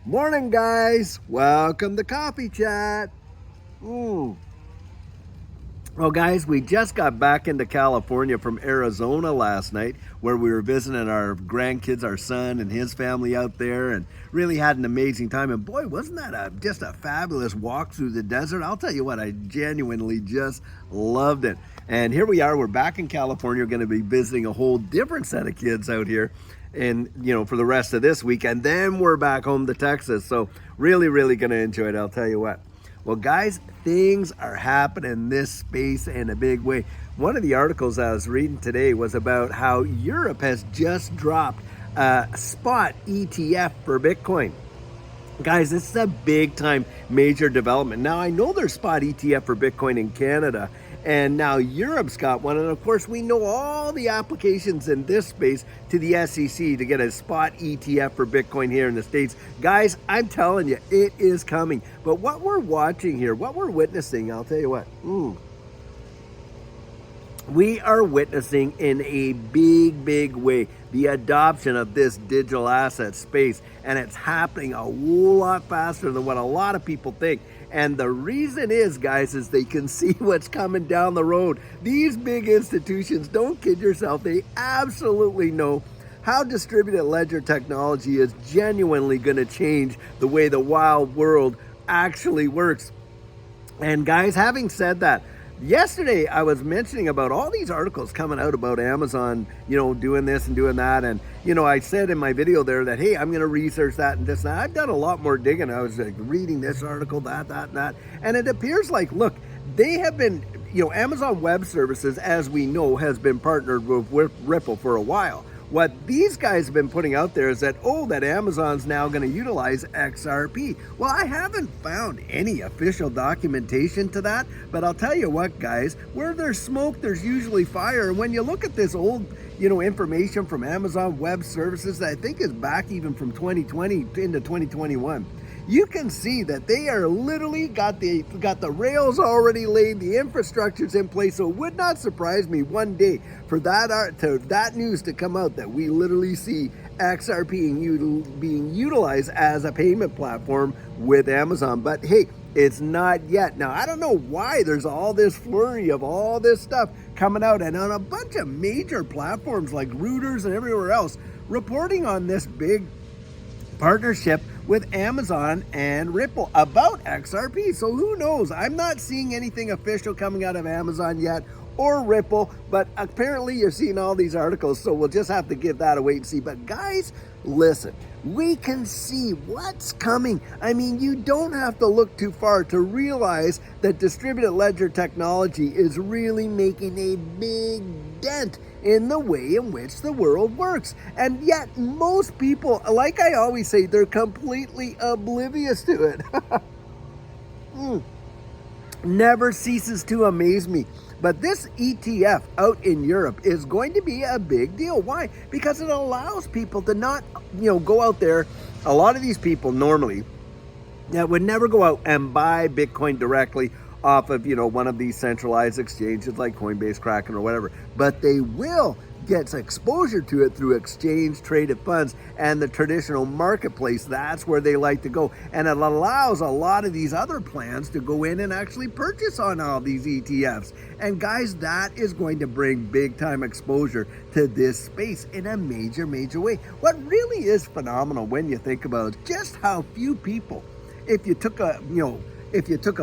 Morning, guys. Welcome to Coffee Chat. Well, guys, we just got back into California from Arizona last night, where we were visiting our grandkids, our son and his family out there, and really had an amazing time. And boy, wasn't that just a fabulous walk through the desert? I'll tell you what, I genuinely just loved it. And here we are, we're back in California. We're going to be visiting a whole different set of kids out here and for the rest of this week, and then we're back home to Texas. So really going to enjoy it, I'll tell you what. Well, guys, things are happening in this space in a big way. One of the articles I was reading today was about how Europe has just dropped a spot ETF for Bitcoin. Guys, this is a big time major development. Now, I know there's spot ETF for Bitcoin in Canada, and now Europe's got one. And of course, we know all the applications in this space to the SEC to get a spot ETF for Bitcoin here in the States. Guys, I'm telling you, it is coming. But what we're watching here, what we're witnessing, I'll tell you what. We are witnessing in a big way the adoption of this digital asset space, and it's happening a whole lot faster than what a lot of people think. And the reason is, guys, is they can see what's coming down the road. These big institutions, don't kid yourself, they absolutely know how distributed ledger technology is genuinely going to change the way the wild world actually works. And guys, having said that, yesterday I was mentioning about all these articles coming out about Amazon, doing this and doing that. And, I said in my video there that, hey, I'm going to research that and this and that. I've done a lot more digging. I was like reading this article, that, and that. And it appears like, look, they have been, Amazon Web Services, as we know, has been partnered with Ripple for a while. What these guys have been putting out there is that, that Amazon's now going to utilize XRP. Well, I haven't found any official documentation to that, but I'll tell you what, guys, where there's smoke, there's usually fire. And when you look at this old, information from Amazon Web Services that I think is back even from 2020 into 2021, you can see that they are literally got the rails already laid, the infrastructure's in place. So it would not surprise me one day for that news to come out that we literally see XRP being utilized as a payment platform with Amazon. But hey, it's not yet. Now, I don't know why there's all this flurry of all this stuff coming out, and on a bunch of major platforms like Reuters and everywhere else reporting on this big partnership with Amazon and Ripple about XRP. So who knows? I'm not seeing anything official coming out of Amazon yet or Ripple, but apparently you're seeing all these articles, so we'll just have to give that a wait and see. But guys, listen, we can see what's coming. I mean, you don't have to look too far to realize that distributed ledger technology is really making a big dent in the way in which the world works. And yet most people, like I always say, they're completely oblivious to it. Never ceases to amaze me. But this ETF out in Europe is going to be a big deal. Why? Because it allows people to not, go out there. A lot of these people normally that would never go out and buy Bitcoin directly off of, one of these centralized exchanges like Coinbase, Kraken, or whatever. But they will get exposure to it through exchange traded funds and the traditional marketplace. That's where they like to go. And it allows a lot of these other plans to go in and actually purchase on all these ETFs. And guys, that is going to bring big time exposure to this space in a major way. What really is phenomenal when you think about just how few people, if you took a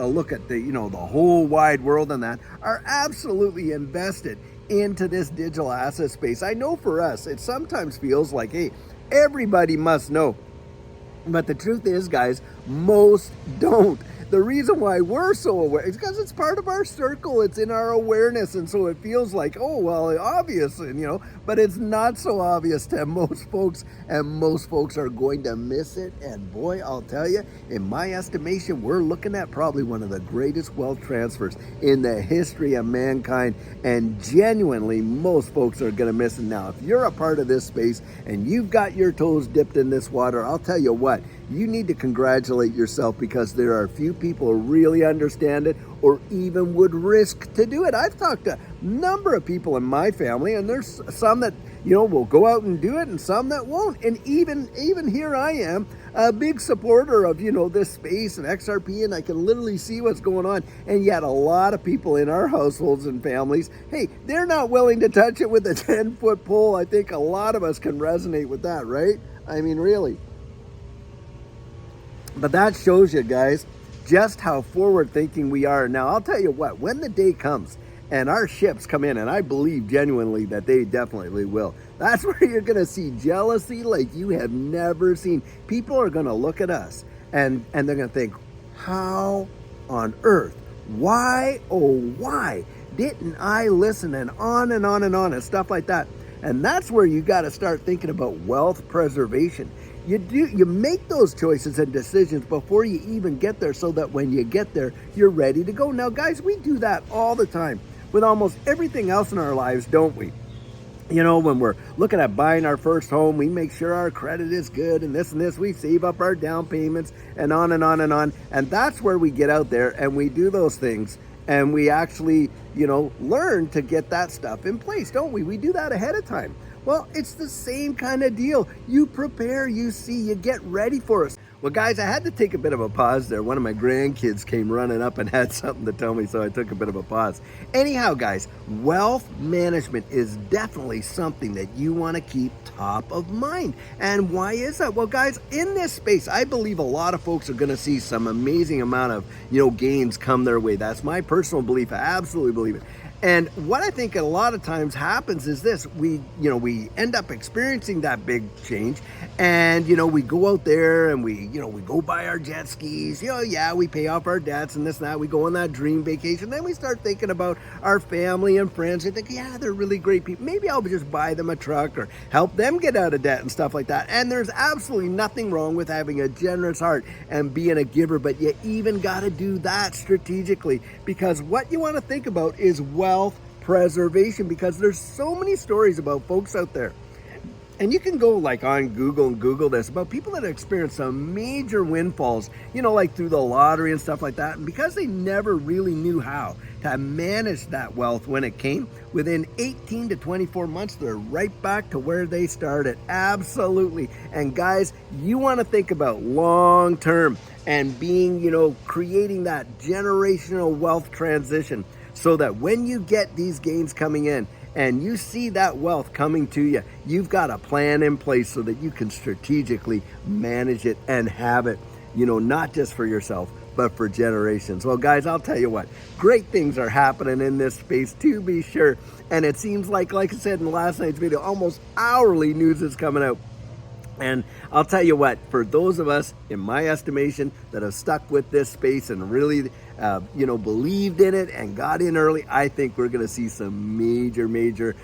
look at the, the whole wide world and that, are absolutely invested into this digital asset space. I know for us, it sometimes feels like, hey, everybody must know. But the truth is, guys, most don't. The reason why we're so aware is because it's part of our circle. It's in our awareness. And so it feels like, oh, well, obvious, but it's not so obvious to most folks. And most folks are going to miss it. And boy, I'll tell you, in my estimation, we're looking at probably one of the greatest wealth transfers in the history of mankind. And genuinely, most folks are going to miss it. Now, if you're a part of this space and you've got your toes dipped in this water, I'll tell you what, you need to congratulate yourself, because there are a few people who really understand it or even would risk to do it. I've talked to a number of people in my family, and there's some that will go out and do it and some that won't. And even here I am, a big supporter of, this space and XRP, and I can literally see what's going on. And yet a lot of people in our households and families, hey, they're not willing to touch it with a 10-foot pole. I think a lot of us can resonate with that, right? I mean, really. But that shows you guys just how forward thinking we are. Now, I'll tell you what, when the day comes and our ships come in, and I believe genuinely that they definitely will, that's where you're going to see jealousy like you have never seen. People are going to look at us and they're going to think, how on earth, why, oh, why didn't I listen? And on and on and on and stuff like that. And that's where you got to start thinking about wealth preservation. You make those choices and decisions before you even get there, so that when you get there, you're ready to go. Now, guys, we do that all the time with almost everything else in our lives, don't we? When we're looking at buying our first home, we make sure our credit is good and this, we save up our down payments and on and on and on. And that's where we get out there and we do those things. And we actually, learn to get that stuff in place, don't we? We do that ahead of time. Well, it's the same kind of deal. You prepare, you see, you get ready for us. Well, guys, I had to take a bit of a pause there. One of my grandkids came running up and had something to tell me, so I took a bit of a pause. Anyhow, guys, wealth management is definitely something that you want to keep top of mind. And why is that? Well, guys, in this space, I believe a lot of folks are going to see some amazing amount of, gains come their way. That's my personal belief. I absolutely believe it. And what I think a lot of times happens is this: we end up experiencing that big change, and we go out there and we go buy our jet skis. We pay off our debts and this and that. We go on that dream vacation. Then we start thinking about our family and friends. We think, yeah, they're really great people. Maybe I'll just buy them a truck or help them get out of debt and stuff like that. And there's absolutely nothing wrong with having a generous heart and being a giver, but you even got to do that strategically, because what you want to think about is wealth preservation, because there's so many stories about folks out there, and you can go like on Google and Google this, about people that experience some major windfalls, like through the lottery and stuff like that. And because they never really knew how to manage that wealth when it came, within 18 to 24 months, they're right back to where they started. Absolutely. And guys, you want to think about long term and being, creating that generational wealth transition, so that when you get these gains coming in and you see that wealth coming to you, you've got a plan in place so that you can strategically manage it and have it, not just for yourself, but for generations. Well, guys, I'll tell you what, great things are happening in this space, to be sure. And it seems like I said in last night's video, almost hourly news is coming out. And I'll tell you what, for those of us, in my estimation, that have stuck with this space and really, believed in it and got in early, I think we're going to see some major,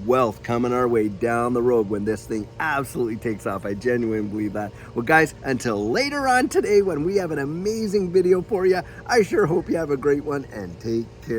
wealth coming our way down the road when this thing absolutely takes off. I genuinely believe that. Well, guys, until later on today when we have an amazing video for you, I sure hope you have a great one and take care.